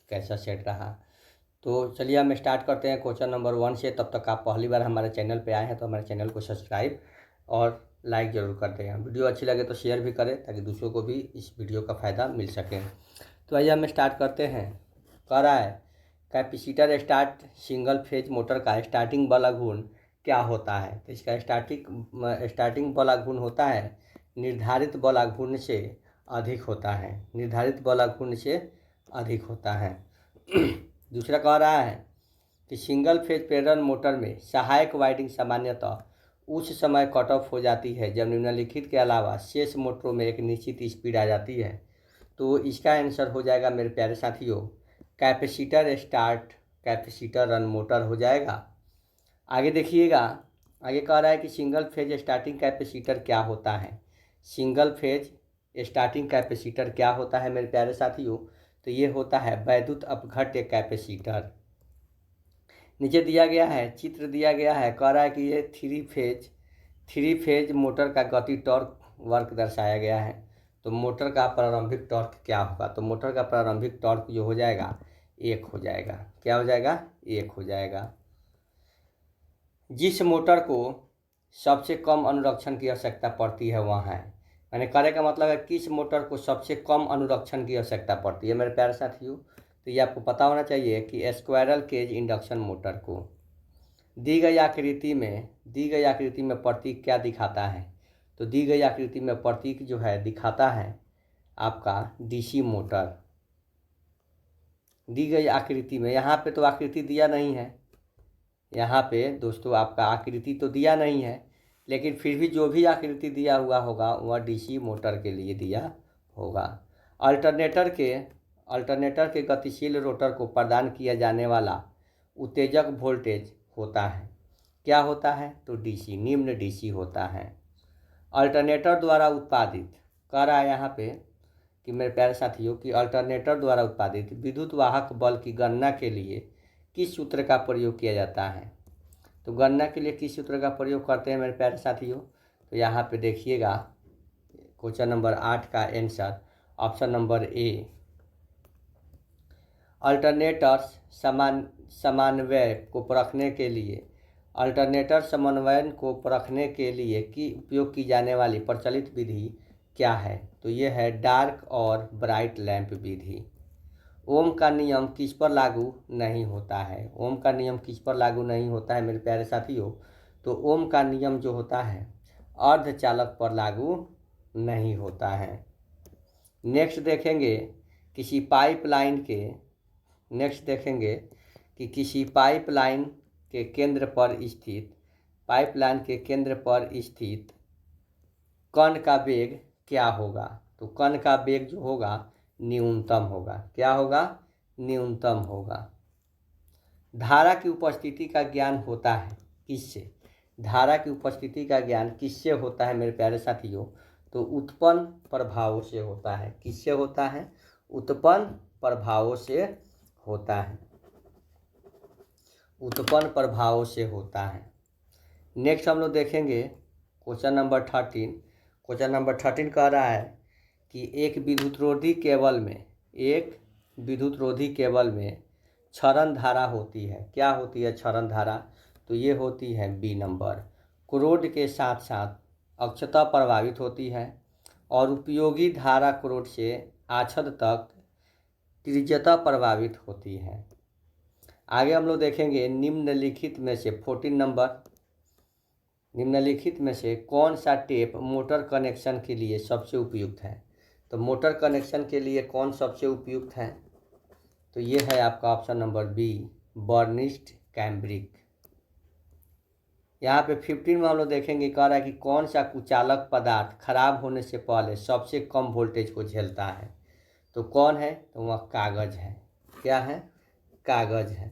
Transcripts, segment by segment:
कैसा सेट रहा। तो चलिए हम स्टार्ट करते हैं क्वेश्चन नंबर 1 से। तब तक आप पहली बार हमारे चैनल पे आए हैं तो हमारे चैनल को सब्सक्राइब और लाइक ज़रूर कर दें। वीडियो अच्छी लगे तो शेयर भी करें ताकि दूसरों को भी इस वीडियो का फ़ायदा मिल सके। तो आइए हम स्टार्ट करते हैं। कह रहा है capacitor start single phase motor का स्टार्टिंग बल गुण क्या होता है। तो इसका स्टार्टिंग बल गुण होता है निर्धारित बल गुण से अधिक होता है, निर्धारित बल गुण से अधिक होता है। दूसरा कह रहा है कि सिंगल फेज प्रेरण मोटर में सहायक वाइंडिंग सामान्यतः उस समय कट ऑफ हो जाती है जब निम्नलिखित के अलावा शेष मोटरों में एक निश्चित स्पीड आ जाती है। तो इसका आंसर हो जाएगा मेरे प्यारे साथियों capacitor start capacitor run motor हो जाएगा। आगे देखिएगा, आगे कह रहा है कि सिंगल फेज स्टार्टिंग कैपेसिटर क्या होता है। सिंगल फेज स्टार्टिंग कैपेसिटर क्या होता है मेरे प्यारे साथियों, तो ये होता है वैद्युत अपघट्य कैपेसिटर। नीचे दिया गया है, चित्र दिया गया है, कह रहा है कि ये थ्री फेज मोटर का गति टॉर्क वर्क दर्शाया गया है। तो मोटर का प्रारंभिक टॉर्क क्या होगा, तो मोटर का प्रारंभिक टॉर्क जो हो जाएगा 1 हो जाएगा। क्या हो जाएगा, 1 हो जाएगा। जिस मोटर को सबसे कम अनुरक्षण की आवश्यकता पड़ती है वहाँ है, यानी कहने का मतलब है किस मोटर को सबसे कम अनुरक्षण की आवश्यकता पड़ती है मेरे प्यारे साथियों। तो ये आपको पता होना चाहिए कि स्क्वायरल केज इंडक्शन मोटर को दी गई आकृति में प्रतीक क्या दिखाता है। तो दी गई आकृति में प्रतीक जो है दिखाता है आपका डीसी मोटर। दी गई आकृति में, यहाँ पे तो आकृति दिया नहीं है, यहाँ पे दोस्तों आपका आकृति तो दिया नहीं है, लेकिन फिर भी जो भी आकृति दिया हुआ होगा वह डीसी मोटर के लिए दिया होगा। अल्टरनेटर के गतिशील रोटर को प्रदान किया जाने वाला उत्तेजक वोल्टेज होता है, क्या होता है, तो डीसी, निम्न डीसी होता है। अल्टरनेटर द्वारा उत्पादित, कह रहा है यहाँ पे कि मेरे प्यारे साथियों कि अल्टरनेटर द्वारा उत्पादित विद्युत वाहक बल की गणना के लिए किस सूत्र का प्रयोग किया जाता है। तो गणना के लिए किस सूत्र का प्रयोग करते हैं मेरे प्यारे साथियों, तो यहाँ पे देखिएगा क्वेश्चन नंबर 8 का answer option number A. Alternators समन्वय को परखने के लिए अल्टरनेटर समन्वयन को परखने के लिए की उपयोग की जाने वाली प्रचलित विधि क्या है। तो ये है डार्क और ब्राइट लैंप विधि। ओम का नियम किस पर लागू नहीं होता है, ओम का नियम किस पर लागू नहीं होता है मेरे प्यारे साथियों, तो ओम का नियम जो होता है अर्धचालक पर लागू नहीं होता है। नेक्स्ट देखेंगे किसी पाइपलाइन के केंद्र पर स्थित कण का वेग क्या होगा। तो कण का वेग जो होगा न्यूनतम होगा, क्या होगा, न्यूनतम होगा। धारा की उपस्थिति का ज्ञान होता है किससे, धारा की उपस्थिति का ज्ञान किससे होता है मेरे प्यारे साथियों, तो उत्पन्न प्रभावों से होता है। किससे होता है, उत्पन्न प्रभावों से होता है, उत्पन्न प्रभावों से होता है। नेक्स्ट हम लोग देखेंगे क्वेश्चन नंबर 13 कह रहा है कि एक विद्युतरोधी केबल में क्षरण धारा होती है, क्या होती है क्षरण धारा, तो ये होती है बी नंबर। क्रोड के साथ साथ अक्षता प्रभावित होती है और उपयोगी धारा क्रोड से आछद तक त्रिज्यता प्रभावित होती है। आगे हम लोग देखेंगे निम्नलिखित में से कौन सा टेप मोटर कनेक्शन के लिए सबसे उपयुक्त है। तो मोटर कनेक्शन के लिए कौन सबसे उपयुक्त है, तो ये है आपका ऑप्शन नंबर बी बर्निस्ट कैम्ब्रिक। यहाँ पे 15 में हम लोग देखेंगे, कह रहा है कि कौन सा कुचालक पदार्थ खराब होने से पहले सबसे कम वोल्टेज को झेलता है। तो कौन है, तो वह कागज है, क्या है, कागज है।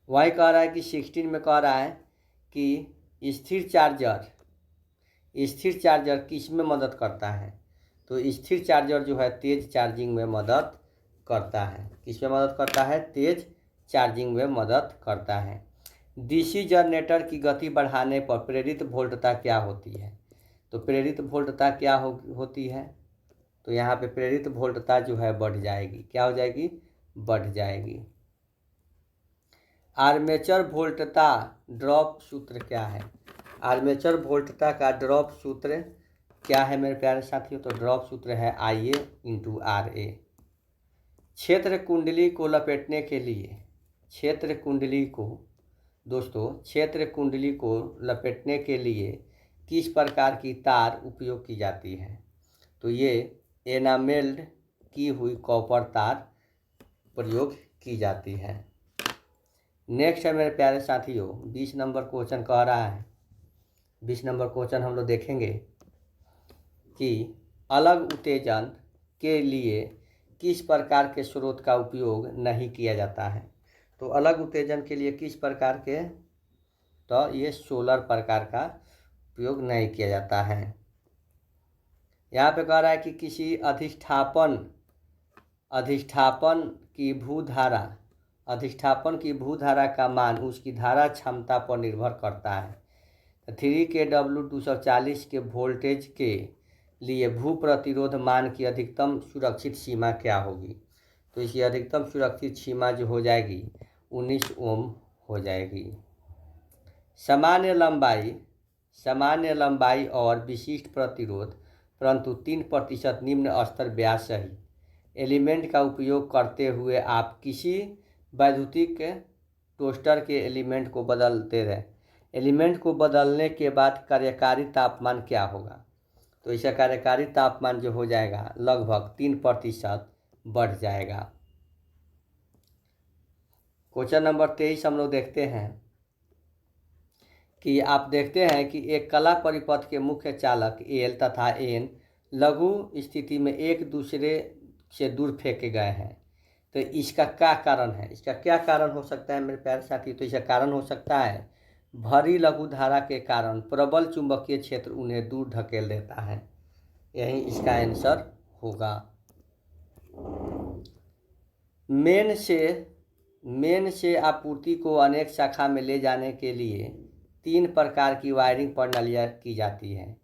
वही कह रहा है कि 16 में कह रहा है कि स्थिर चार्जर किस में मदद करता है। तो स्थिर चार्जर जो है तेज चार्जिंग में मदद करता है। किस में मदद करता है, तेज चार्जिंग में मदद करता है। डीसी जनरेटर की गति बढ़ाने पर प्रेरित वोल्टता क्या होती है। तो प्रेरित वोल्टता क्या होती है, तो यहाँ पे प्रेरित वोल्टता जो है बढ़ जाएगी। क्या हो जाएगी? बढ़ जाएगी। आर्मेचर वोल्टता ड्रॉप सूत्र क्या है? आर्मेचर वोल्टता का ड्रॉप सूत्र क्या है मेरे प्यारे साथियों? तो ड्रॉप सूत्र है IA × RA। क्षेत्र कुंडली को लपेटने के लिए, क्षेत्र कुंडली को दोस्तों, क्षेत्र कुंडली को लपेटने के लिए किस प्रकार की तार उपयोग की जाती है? तो ये एनामेल्ड की हुई कॉपर तार प्रयोग की जाती है। नेक्स्ट है मेरे प्यारे साथियों, 20 नंबर क्वेश्चन कह रहा है। 20 नंबर क्वेश्चन हम लोग देखेंगे कि अलग उत्तेजन के लिए किस प्रकार के स्रोत का उपयोग नहीं किया जाता है? तो अलग उत्तेजन के लिए किस प्रकार के? तो ये सोलर प्रकार का उपयोग नहीं किया जाता है। यहाँ पे कह रहा है कि किसी अधिष्ठापन की भूधारा का मान उसकी धारा क्षमता पर निर्भर करता है। 3 kW 240 के वोल्टेज के लिए भू प्रतिरोध मान की अधिकतम सुरक्षित सीमा क्या होगी? तो इसकी अधिकतम सुरक्षित सीमा जो हो जाएगी 19 ओम हो जाएगी। सामान्य लंबाई और विशिष्ट प्रतिरोध परंतु 3% निम्न स्तर व्यास सही एलिमेंट का उपयोग करते हुए आप किसी वैद्युतिक टोस्टर के एलिमेंट को बदलते रहे। एलिमेंट को बदलने के बाद कार्यकारी तापमान क्या होगा? तो इसका कार्यकारी तापमान जो हो जाएगा लगभग 3% बढ़ जाएगा। क्वेश्चन नंबर 23 हम लोग देखते हैं कि आप देखते हैं कि एक कला परिपथ के मुख्य चालक L तथा N लघु स्थिति में एक दूसरे से दूर फेंके गए हैं। तो इसका क्या कारण है? इसका क्या कारण हो सकता है मेरे प्यारे साथी? तो इसका कारण हो सकता है भरी लघु धारा के कारण प्रबल चुंबकीय क्षेत्र उन्हें दूर ढकेल देता है। यही इसका आंसर होगा। मेन से आपूर्ति को अनेक शाखा में ले जाने के लिए 3 प्रकार की वायरिंग प्रणालियाँ की जाती है।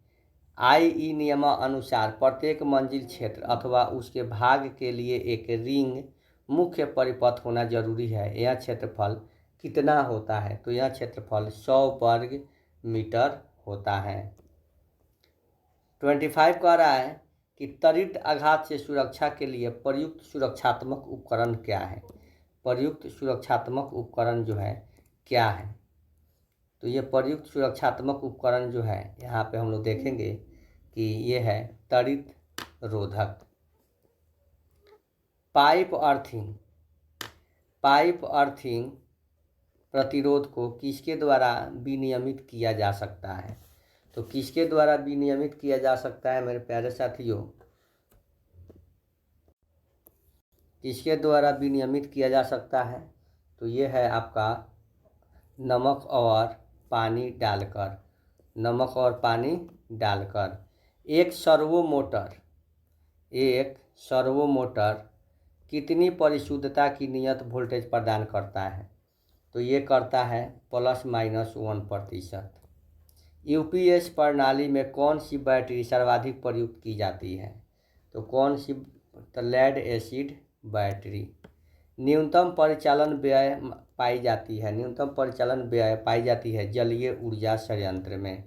IE नियमानुसार प्रत्येक मंजिल क्षेत्र अथवा उसके भाग के लिए एक रिंग मुख्य परिपथ होना जरूरी है। यह क्षेत्रफल कितना होता है? तो यह क्षेत्रफल 100 वर्ग मीटर होता है। 25 कह रहा है कि त्वरित आघात से सुरक्षा के लिए प्रयुक्त सुरक्षात्मक उपकरण क्या है? प्रयुक्त सुरक्षात्मक उपकरण जो है क्या है? तो ये प्रयुक्त सुरक्षात्मक उपकरण जो है यहाँ पे हम लोग देखेंगे कि ये है त्वरित रोधक। पाइप अर्थिंग प्रतिरोध को किसके द्वारा विनियमित किया जा सकता है? तो किसके द्वारा विनियमित किया जा सकता है मेरे प्यारे साथियों? किसके द्वारा विनियमित किया जा सकता है? तो ये है आपका नमक और पानी डालकर। एक सर्वो मोटर कितनी परिशुद्धता की नियत वोल्टेज प्रदान करता है? तो ये करता है ±1%। UPS प्रणाली में कौन सी बैटरी सर्वाधिक प्रयुक्त की जाती है? तो कौन सी? तो लेड एसिड बैटरी। न्यूनतम परिचालन व्यय पाई जाती है जलीय ऊर्जा संयंत्र में।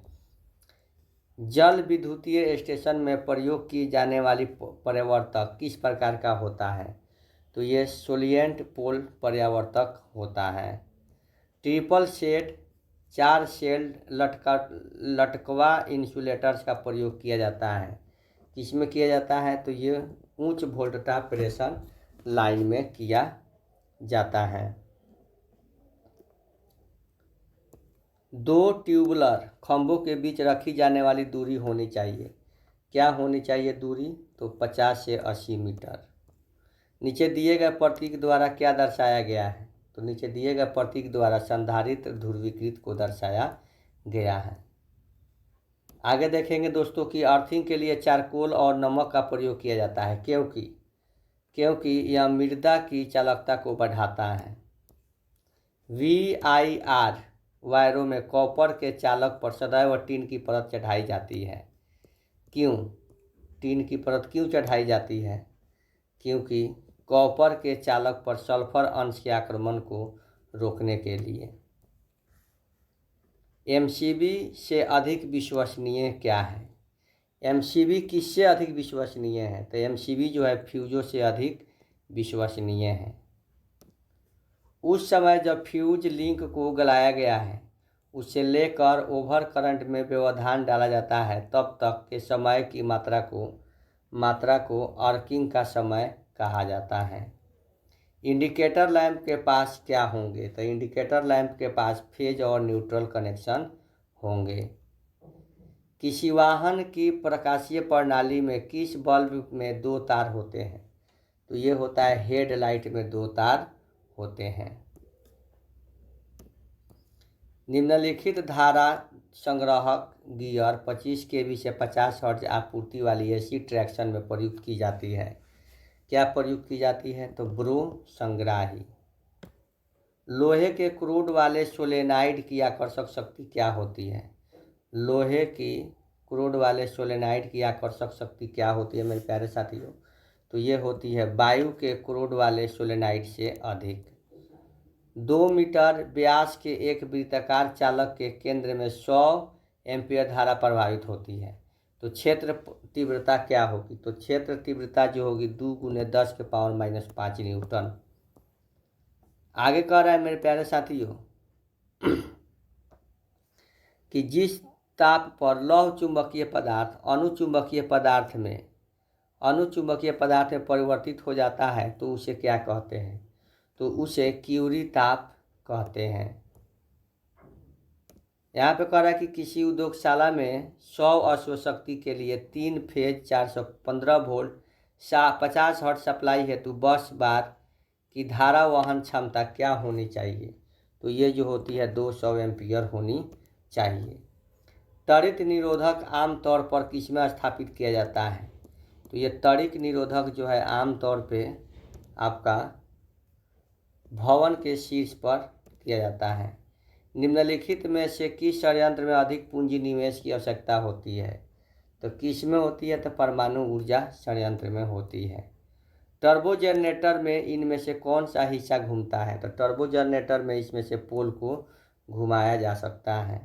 जल विद्युतीय स्टेशन में प्रयोग की जाने वाली परावर्तक किस प्रकार का होता है? तो ये सोलिएंट पोल परावर्तक होता है। ट्रिपल सेट 4 शेल्ड लटकवा इंसुलेटर्स का प्रयोग किया जाता है। किसमें किया जाता है? तो ये उच्च वोल्टता प्रेशर लाइन में किया जाता है। 2 ट्यूबुलर खंभों के बीच रखी जाने वाली दूरी होनी चाहिए। क्या होनी चाहिए दूरी? तो 50 से 80 मीटर। नीचे दिए गए प्रतीक द्वारा क्या दर्शाया गया है? तो नीचे दिए गए प्रतीक द्वारा संधारित्र ध्रुवीकृत को दर्शाया गया है। आगे देखेंगे दोस्तों कि अर्थिंग के लिए चारकोल और नमक का प्रयोग किया जाता है। क्योंकि यह मृदा की चालकता को बढ़ाता है। VIR वायरों में कॉपर के चालक पर सदैव टिन की परत चढ़ाई जाती है। क्यों? टीन की परत क्यों चढ़ाई जाती है? क्योंकि कॉपर के चालक पर सल्फर अंश के आक्रमण को रोकने के लिए। एमसीबी से अधिक विश्वसनीय क्या है? एमसीबी किससे अधिक विश्वसनीय है? तो एमसीबी जो है फ्यूजों से अधिक विश्वसनीय है। उस समय जब फ्यूज लिंक को गलाया गया है, उसे लेकर ओवर करंट में व्यवधान डाला जाता है, तब तक के समय की मात्रा को आर्किंग का समय कहा जाता है। इंडिकेटर लैंप के पास क्या होंगे? तो इंडिकेटर लैंप के पास फेज और न्यूट्रल कनेक्शन होंगे। किसी वाहन की प्रकाशीय प्रणाली में किस बल्ब में 2 तार होते हैं? तो ये होता है हेडलाइट में 2 तार होते हैं। निम्नलिखित धारा संग्राहक गियर 25 केवी से 50 हर्ट्ज आपूर्ति वाली एसी ट्रैक्शन में प्रयुक्त की जाती है। क्या प्रयुक्त की जाती है? तो ब्रो संग्राही। लोहे के क्रूड वाले सोलेनाइड की आकर्षक शक्ति क्या होती है? लोहे की क्रूड वाले सोलेनाइड की आकर्षक शक्ति क्या होती है मेरे प्यारे साथियों? तो ये होती है वायु के क्रूड वाले सोलेनाइड से अधिक। 2 मीटर व्यास के एक वृत्ताकार चालक के केंद्र में 100 एम्पीयर धारा प्रवाहित होती है। तो क्षेत्र तीव्रता क्या होगी? तो क्षेत्र तीव्रता जो होगी 2 × 10⁻⁻5 न्यूटन। आगे कह रहा है मेरे प्यारे साथियों कि जिस ताप पर लौह चुंबकीय पदार्थ अनुचुंबकीय पदार्थ में परिवर्तित हो जाता है, तो उसे क्या कहते हैं? तो उसे क्यूरी ताप कहते हैं। यहाँ पे कह रहा है कि किसी उद्योगशाला में 100 अश्व शक्ति के लिए 3 फेज 415 वोल्ट 50 हर्ट्ज सप्लाई हेतु 10 बार की धारा वहन क्षमता क्या होनी चाहिए? तो ये जो होती है 200 एम्पीयर होनी चाहिए। त्वरित निरोधक आमतौर पर किसमें स्थापित किया जाता है? तो ये त्वरित निरोधक जो है आमतौर पे आपका भवन के शीर्ष पर किया जाता है। निम्नलिखित में से किस संयंत्र में अधिक पूंजी निवेश की आवश्यकता होती है? तो किस में होती है? तो परमाणु ऊर्जा संयंत्र में होती है। टर्बो जनरेटर में इनमें से कौन सा हिस्सा घूमता है? तो टर्बो जनरेटर में इसमें से पोल को घुमाया जा सकता है।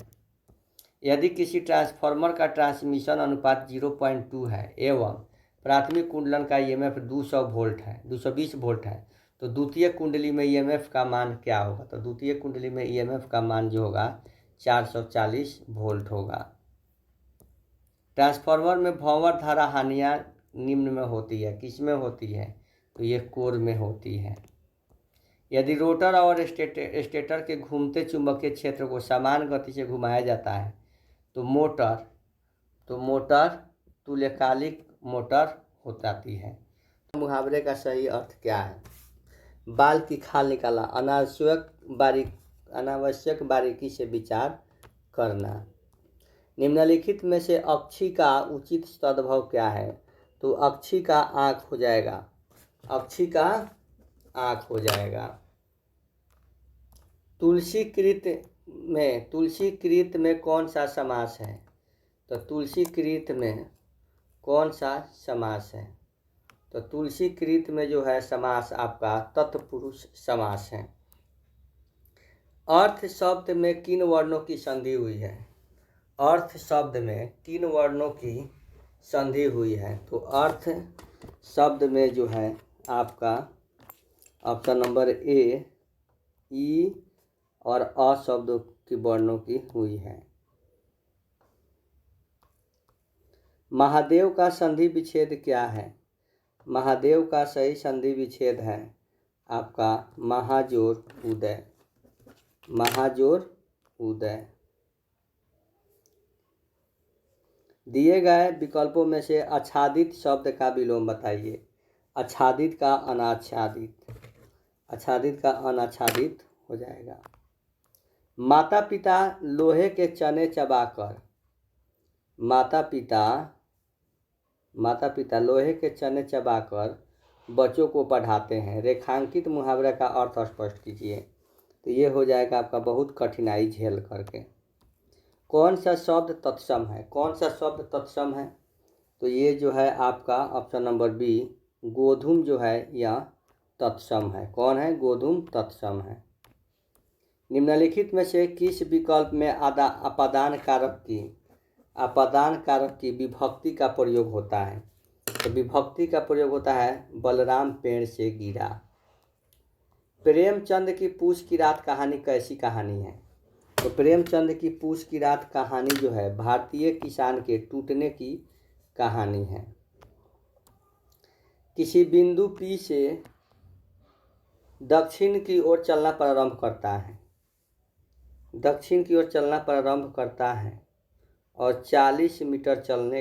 यदि किसी ट्रांसफार्मर का ट्रांसमिशन अनुपात 0.2 है एवं प्राथमिक कुंडलन का ईएमएफ 220 वोल्ट है, तो द्वितीय कुंडली में ईएमएफ का मान क्या होगा? तो द्वितीय कुंडली में ईएमएफ का मान जो होगा 440 वोल्ट होगा। ट्रांसफार्मर में भंवर धारा हानियाँ निम्न में होती है। किस में होती है? तो ये कोर में होती है। यदि रोटर और स्टेटर के घूमते चुंबकीय क्षेत्र को समान गति से घुमाया जाता है, तो मोटर तुल्यकालिक मोटर हो जाती है। मुहावरे का सही अर्थ क्या है? बाल की खाल निकाला, अनावश्यक बारीकी से विचार करना। निम्नलिखित में से अक्षी का उचित सद्भाव क्या है? तो अक्षी का आँख हो जाएगा। अक्षी का आँख हो जाएगा। तुलसीकृत में कौन सा समास है? तो तुलसीकृत में कौन सा समास है? तो तुलसीकृत में जो है समास आपका तत्पुरुष समास है। अर्थ शब्द में किन वर्णों की संधि हुई है? अर्थ शब्द में 3 वर्णों की संधि हुई है। तो अर्थ शब्द में जो है आपका ऑप्शन नंबर ए ई और अ शब्दों की वर्णों की हुई है। महादेव का संधि विच्छेद क्या है? महादेव का सही संधि विच्छेद है आपका महाजोर उदय। महाजोर उदय। दिए गए विकल्पों में से आच्छादित शब्द का विलोम बताइए। आच्छादित का अनाच्छादित, आच्छादित का अनाच्छादित हो जाएगा। माता पिता लोहे के चने चबाकर माता पिता लोहे के चने चबाकर बच्चों को पढ़ाते हैं। रेखांकित मुहावरे का अर्थ स्पष्ट कीजिए। तो ये हो जाएगा आपका बहुत कठिनाई झेल करके। कौन सा शब्द तत्सम है? कौन सा शब्द तत्सम है? तो ये जो है आपका ऑप्शन नंबर बी गोधूम जो है यह तत्सम है। कौन है? गोधूम तत्सम है। निम्नलिखित में से किस विकल्प में अपादान कारक की विभक्ति का प्रयोग होता है? तो विभक्ति का प्रयोग होता है बलराम पेड़ से गिरा। प्रेमचंद की पूछ की रात कहानी कैसी कहानी है? तो प्रेमचंद की पूछ की रात कहानी जो है भारतीय किसान के टूटने की कहानी है। किसी बिंदु P से दक्षिण की ओर चलना प्रारंभ करता है और 40 मीटर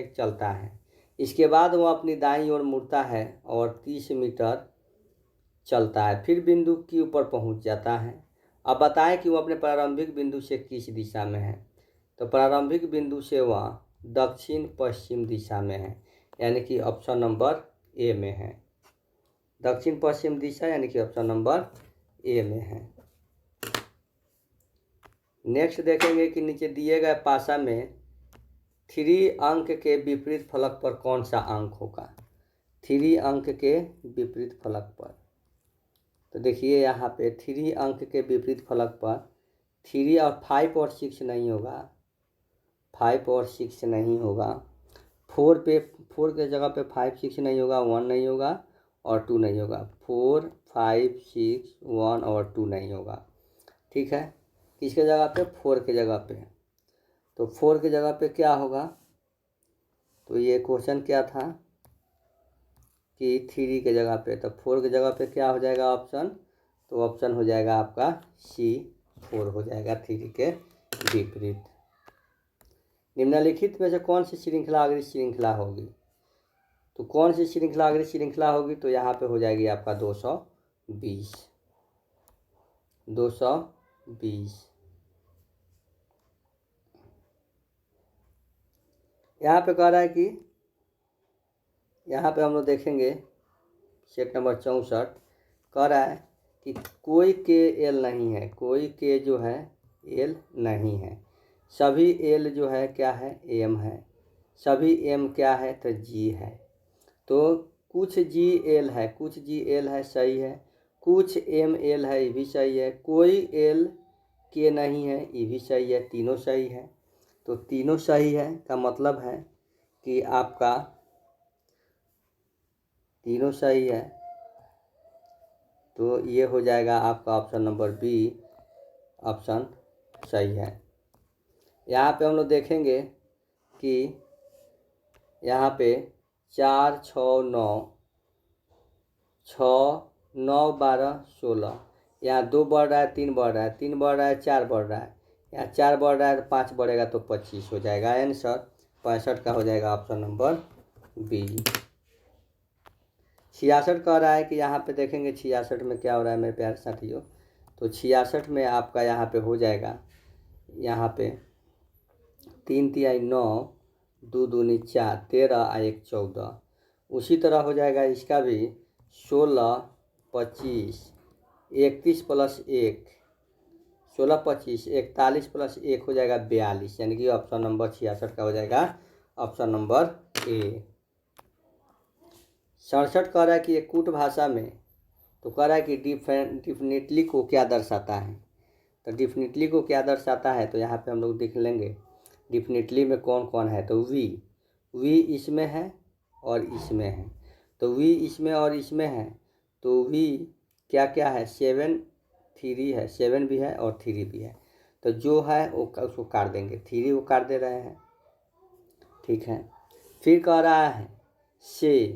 चलता है। इसके बाद वह अपनी दाईं ओर मुड़ता है और 30 मीटर चलता है, फिर बिंदु Q ऊपर पहुंच जाता है। अब बताएं कि वह अपने प्रारंभिक बिंदु से किस दिशा में है? तो प्रारंभिक बिंदु से वह दक्षिण पश्चिम दिशा में है, यानी कि ऑप्शन नंबर ए में है। दक्षिण पश्चिम दिशा यानी कि ऑप्शन नंबर ए में है। नेक्स्ट देखेंगे कि नीचे दिए गए पासा में 3 अंक के विपरीत फलक पर कौन सा अंक होगा? 3 अंक के विपरीत फलक पर, तो देखिए यहाँ पे 3 अंक के विपरीत फलक पर 3 और 5 और 6 नहीं होगा, 5 और 6 नहीं होगा। 4 के जगह पे 5 6 नहीं होगा, 1 नहीं होगा और 2 नहीं होगा। 4 5 6 1 और 2 नहीं होगा। ठीक है, किसके जगह पे? 4 के जगह पे। तो 4 के जगह पे क्या होगा? तो ये क्वेश्चन क्या था कि 3 के जगह पे, तो 4 के जगह पे क्या हो जाएगा ऑप्शन? तो ऑप्शन हो जाएगा आपका C 4 हो जाएगा 3 के विपरीत। निम्नलिखित में से कौन सी श्रृंखला अग्र श्रृंखला होगी? तो कौन सी श्रृंखला अग्र श्रृंखला होगी? तो यहाँ पे हो जाएगी आपका 220। यहाँ पे कह रहा है कि यहाँ पे हम लोग देखेंगे सेट नंबर 64 कह रहा है कि कोई के एल नहीं है, कोई के जो है एल नहीं है, सभी एल जो है क्या है? एम है। सभी एम क्या है? तो जी है। तो कुछ जी एल है, कुछ जी एल है, सही है। कुछ एम एल है, ये भी सही है। कोई एल के नहीं है, ये भी सही है। तीनों सही है। तो तीनों सही है का मतलब है कि आपका तीनों सही है, तो ये हो जाएगा आपका ऑप्शन नंबर बी ऑप्शन सही है। यहाँ पे हम लोग देखेंगे कि यहाँ पे 4 6 9 12 16, यहाँ 2 बढ़ रहा है, 3 बढ़ रहा है, 3 बढ़ रहा है, 4 बढ़ रहा है, यहाँ 4 बढ़ रहा है तो 5 बढ़ेगा तो 25 हो जाएगा। आंसर 65 का हो जाएगा ऑप्शन नंबर बी। 66 कह रहा है कि यहाँ पे देखेंगे 66 में क्या हो रहा है मेरे प्यारे साथियों। तो 66 में आपका यहाँ पे हो जाएगा, यहाँ पे 3 3 9 2 2 4 13 1 14। उसी तरह हो जाएगा इसका भी 16 25 31 प्लस 1 16 25 41 प्लस 1 हो जाएगा 42, यानी कि ऑप्शन नंबर 66 का हो जाएगा ऑप्शन नंबर ए। 67 कह रहा है कि एक कूट भाषा में, तो कह रहा है कि डिफिनेटली को क्या दर्शाता है? तो डिफिनेटली को क्या दर्शाता है? तो यहाँ पे हम लोग देख लेंगे डिफिनेटली में कौन कौन है। तो वी इसमें है और इसमें है। तो वी इसमें और इसमें है, तो वी क्या क्या है? 7 3 है, 7 भी है और 3 भी है। तो जो है वो उसको काट देंगे, 3 को काट दे रहे हैं। ठीक है, फिर कह रहा है से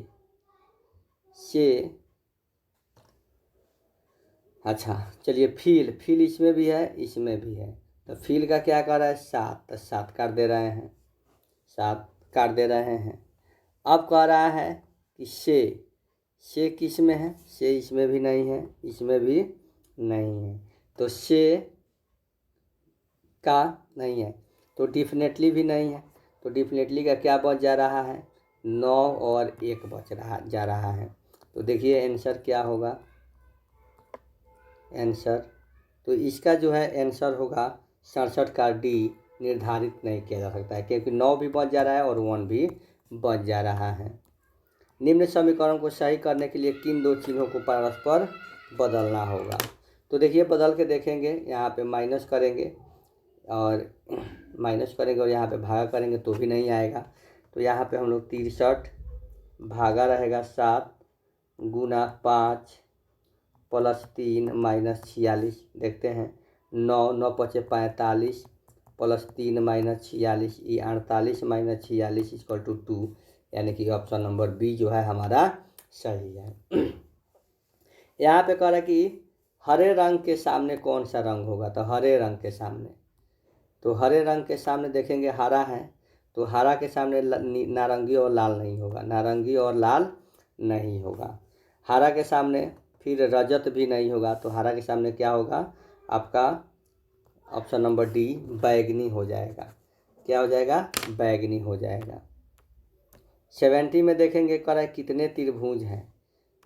अच्छा चलिए फील इसमें भी है, इसमें भी है। तो फील का क्या कर रहा है? 7, तो 7 काट दे रहे हैं, 7 काट दे रहे हैं। अब कह रहा है कि से किस में है? से इसमें भी नहीं है, इसमें भी नहीं है, तो से का नहीं है, तो डिफिनेटली भी नहीं है। तो डिफिनेटली का क्या बच जा रहा है? 9 और 1 जा रहा है। तो देखिए आंसर क्या होगा? आंसर तो इसका जो है आंसर होगा 67 का डी। निर्धारित नहीं किया जा सकता है क्योंकि 9 भी बच जा रहा है और 1 भी बच जा रहा है। निम्न समीकरण को सही करने के लिए किन दो चिन्हों को परस्पर बदलना होगा। तो देखिए बदल के देखेंगे, यहाँ पे माइनस करेंगे और यहाँ पे भागा करेंगे तो भी नहीं आएगा। तो यहाँ पे हम लोग 63 भागा रहेगा 7 गुना 5 प्लस 3 माइनस 46। देखते हैं 9 पचे 45 प्लस 3 माइनस 46, ये 48 माइनस 46 इक्वल टू 2, यानी कि ऑप्शन नंबर बी जो है हमारा सही है। यहाँ पे कह रहा है कि हरे रंग के सामने कौन सा रंग होगा। तो हरे रंग के सामने, तो हरे रंग के सामने देखेंगे हरा है, तो हरा के सामने नारंगी और लाल नहीं होगा, नारंगी और लाल नहीं होगा। हरा के सामने फिर रजत भी नहीं होगा, तो हरा के सामने क्या होगा आपका ऑप्शन नंबर डी बैगनी हो जाएगा। क्या हो जाएगा, बैगनी हो जाएगा। 70 में देखेंगे कर है कितने त्रिभुज हैं।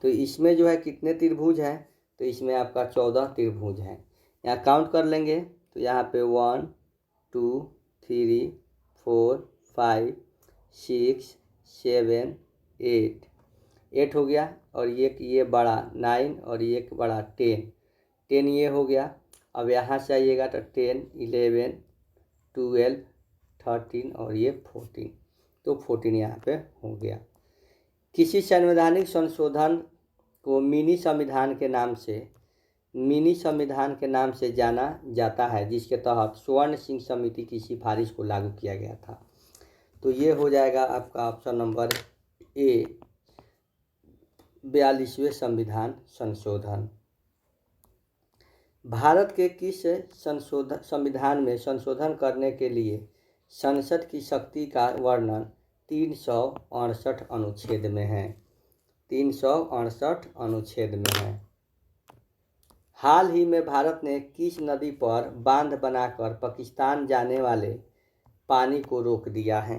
तो इसमें जो है कितने त्रिभुज हैं, तो इसमें आपका 14 त्रिभुज हैं। यहाँ काउंट कर लेंगे तो यहाँ पे 1 2 3 4 5 6 7 8 हो गया, और ये बड़ा 9 और ये बड़ा 10 ये हो गया। अब यहाँ से आइएगा तो 10 11 12 13 और ये 14, तो 14 यहाँ पे हो गया। किसी संवैधानिक संशोधन को मिनी संविधान के नाम से जाना जाता है, जिसके तहत स्वर्ण सिंह समिति की सिफारिश को लागू किया गया था। तो ये हो जाएगा आपका ऑप्शन नंबर ए 42वें संविधान संशोधन। भारत के किस संविधान में संशोधन करने के लिए संसद की शक्ति का वर्णन 368 अनुच्छेद में है। 368 अनुच्छेद में है। हाल ही में भारत ने किस नदी पर बांध बनाकर पाकिस्तान जाने वाले पानी को रोक दिया है।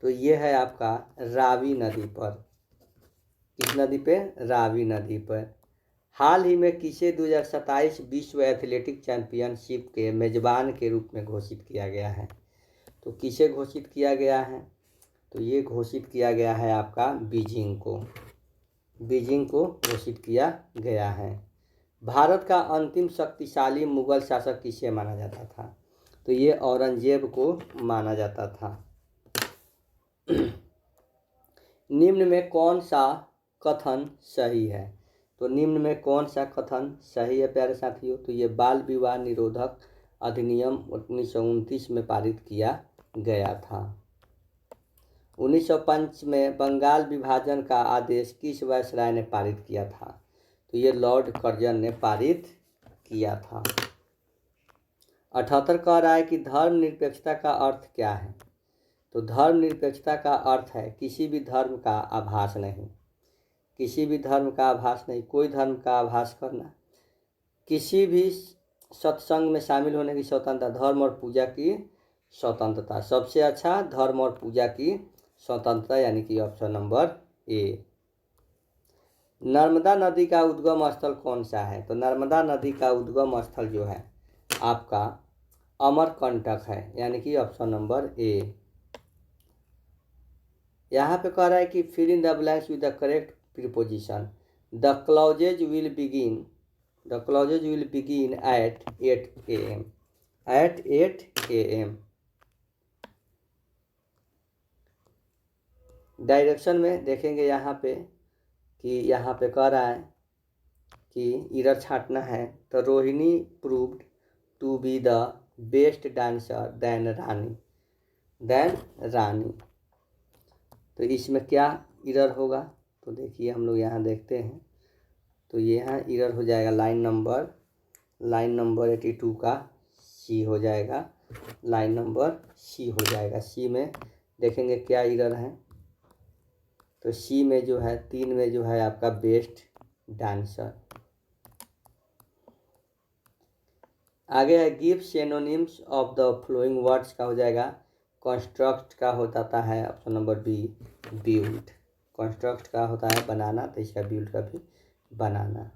तो ये है आपका रावी नदी पर। किस नदी पे, रावी नदी पर। हाल ही में किसे 2027 विश्व एथलेटिक चैंपियनशिप के मेज़बान के रूप में घोषित किया गया है। तो किसे घोषित किया गया है, तो ये घोषित किया गया है आपका बीजिंग को घोषित किया गया है। भारत का अंतिम शक्तिशाली मुगल शासक किसे माना जाता था। तो ये औरंगजेब को माना जाता था। निम्न में कौन सा कथन सही है। तो निम्न में कौन सा कथन सही है प्यारे साथियों। तो ये बाल विवाह निरोधक अधिनियम 1929 में पारित किया गया था। 1905 में बंगाल विभाजन का आदेश किस वायसराय ने पारित किया था। तो ये लॉर्ड कर्जन ने पारित किया था। 78 कह रहा है कि धर्मनिरपेक्षता का अर्थ क्या है। तो धर्मनिरपेक्षता का अर्थ है किसी भी धर्म का आभास नहीं, किसी भी धर्म का आभास नहीं, कोई धर्म का आभास करना, किसी भी सत्संग में शामिल होने की स्वतंत्रता, धर्म और पूजा की स्वतंत्रता। सबसे अच्छा धर्म और पूजा की स्वतंत्रता, यानी कि ऑप्शन नंबर ए। नर्मदा नदी का उद्गम स्थल कौन सा है। तो नर्मदा नदी का उद्गम स्थल जो है आपका अमरकंटक है, यानी कि ऑप्शन नंबर ए। यहाँ पे कह रहा है कि fill in the blanks with the correct preposition. The clauses will begin at 8 AM। at 8 AM। Direction में देखेंगे यहाँ पे कि यहाँ पे कह रहा है कि इरर छांटना है। तो Rohini proved to be the best dancer than Rani. तो इसमें क्या इरर होगा। तो देखिए हम लोग यहाँ देखते हैं, तो ये यहाँ इरर हो जाएगा लाइन नंबर 82 का सी हो जाएगा, लाइन नंबर सी हो जाएगा। सी में देखेंगे क्या इरर है। तो सी में जो है 3 में जो है आपका बेस्ट डांसर। आगे है give synonyms of the following words का हो जाएगा। कंस्ट्रक्ट का होता है option number B build. Construct का होता है बनाना, तो इसका बिल्ड का भी बनाना।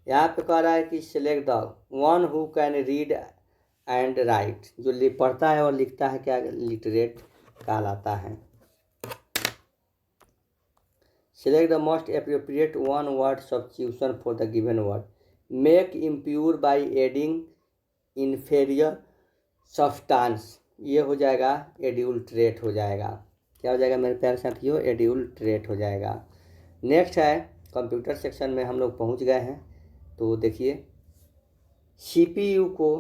यहाँ पे कह रहा है कि select the one who can read and right. जो पढ़ता है और लिखता है क्या लिटरेट कहलाता है। Select the most appropriate one word substitution for the given word. Make impure by adding inferior substance. ये हो जाएगा एड्यूल्ट्रेट हो जाएगा। क्या हो जाएगा मेरे प्यारे साथियों? एड्यूल्ट्रेट हो जाएगा। नेक्स्ट है कंप्यूटर सेक्शन में हम लोग पहुंच गए हैं। तो देखिए CPU को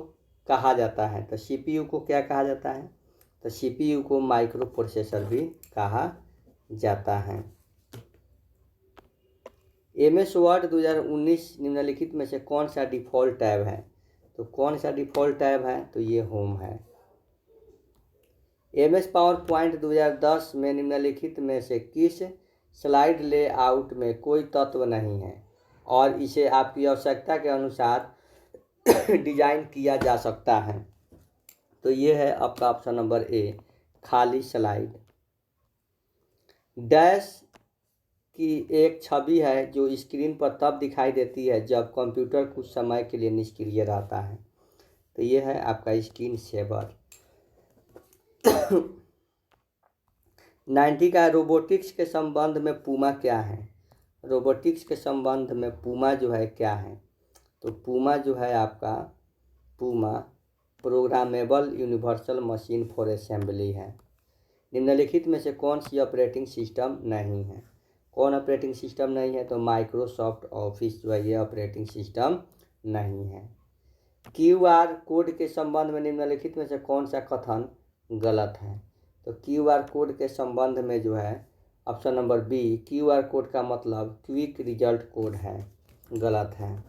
कहा जाता है, तो CPU को क्या कहा जाता है? तो CPU को माइक्रो प्रोसेसर भी कहा जाता है। MS वर्ड 2019 निम्नलिखित में से कौन सा डिफ़ॉल्ट टैब है? तो कौन सा डिफ़ॉल्ट टैब है? तो ये होम है। MS पावर पॉइंट 2010 में निम्नलिखित में से किस स्लाइड लेआउट में कोई तत्व नहीं है और इसे आपकी आवश्यकता के अनुसार डिजाइन किया जा सकता है? तो ये है आपका ऑप्शन नंबर ए, खाली स्लाइड। डैश की एक छवि है जो स्क्रीन पर तब दिखाई देती है जब कंप्यूटर कुछ समय के लिए निष्क्रिय रहता है। तो ये है आपका स्क्रीन सेवर। 90 का रोबोटिक्स के संबंध में पूमा क्या है? रोबोटिक्स के संबंध में पूमा जो है क्या है? तो पूमा जो है आपका Puma programmable universal machine for assembly है। निम्नलिखित में से कौन सी ऑपरेटिंग सिस्टम नहीं है? कौन ऑपरेटिंग सिस्टम नहीं है? तो माइक्रोसॉफ्ट ऑफिस जो है ये ऑपरेटिंग सिस्टम नहीं है। QR कोड के संबंध में निम्नलिखित में से कौन सा कथन गलत है? तो QR कोड के संबंध में जो है option number B, QR code का मतलब क्विक रिजल्ट कोड है, गलत है।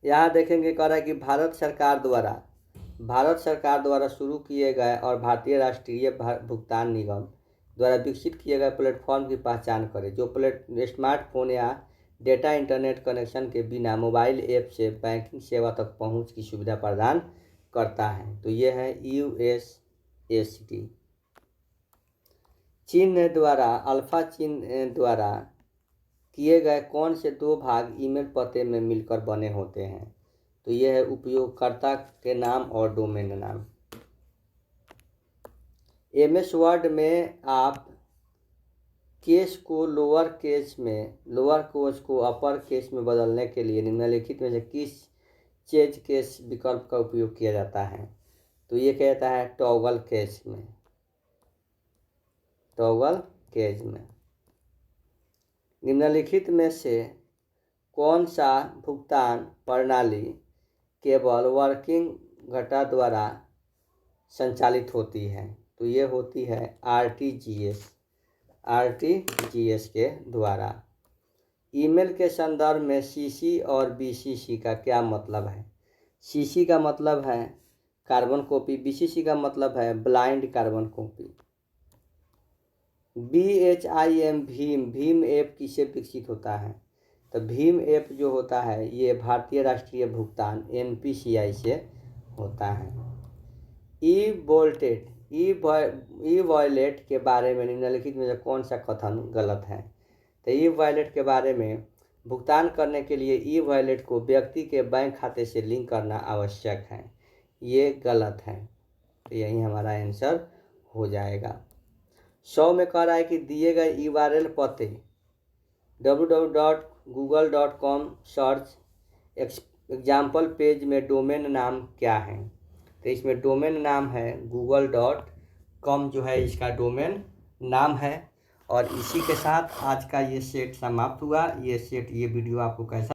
यहाँ देखेंगे कह रहा है कि भारत सरकार द्वारा शुरू किए गए और भारतीय राष्ट्रीय भुगतान निगम द्वारा विकसित किए गए प्लेटफॉर्म की पहचान करें जो स्मार्टफोन या डेटा इंटरनेट कनेक्शन के बिना मोबाइल ऐप से बैंकिंग सेवा तक पहुंच की सुविधा प्रदान करता है। तो ये है USSD। अल्फा चिन्ह द्वारा किए गए कौन से दो भाग ईमेल पते में मिलकर बने होते हैं? तो यह है उपयोगकर्ता के नाम और डोमेन नाम। MS वर्ड में आप केस को लोअर केस को अपर केस में बदलने के लिए निम्नलिखित में से किस चेंज केस विकल्प का उपयोग किया जाता है? तो ये कहता है टॉगल केस में। निम्नलिखित में से कौन सा भुगतान प्रणाली केवल वर्किंग घटा द्वारा संचालित होती है? तो ये होती है RTGS के द्वारा। ईमेल के संदर्भ में CC और BCC का क्या मतलब है? CC का मतलब है कार्बन कॉपी, BCC का मतलब है blind carbon copy. BHIM Bhim app किसे विकसित होता है? तो भीम ऐप जो होता है ये भारतीय राष्ट्रीय भुगतान NPCI से होता है। ई-वॉलेट के बारे में निम्नलिखित में से कौन सा कथन गलत है? तो ई-वॉलेट के बारे में भुगतान करने के लिए ई-वॉलेट को व्यक्ति के बैंक खाते से लिंक करना आवश्यक है, ये गलत है। तो यही हमारा आंसर हो जाएगा। 100 में कह रहा है कि दिए गए URL पते www.google.com सर्च एग्जाम्पल पेज में डोमेन नाम क्या है? तो इसमें डोमेन नाम है google.com जो है इसका डोमेन नाम है। और इसी के साथ आज का ये सेट समाप्त हुआ। ये वीडियो आपको कैसा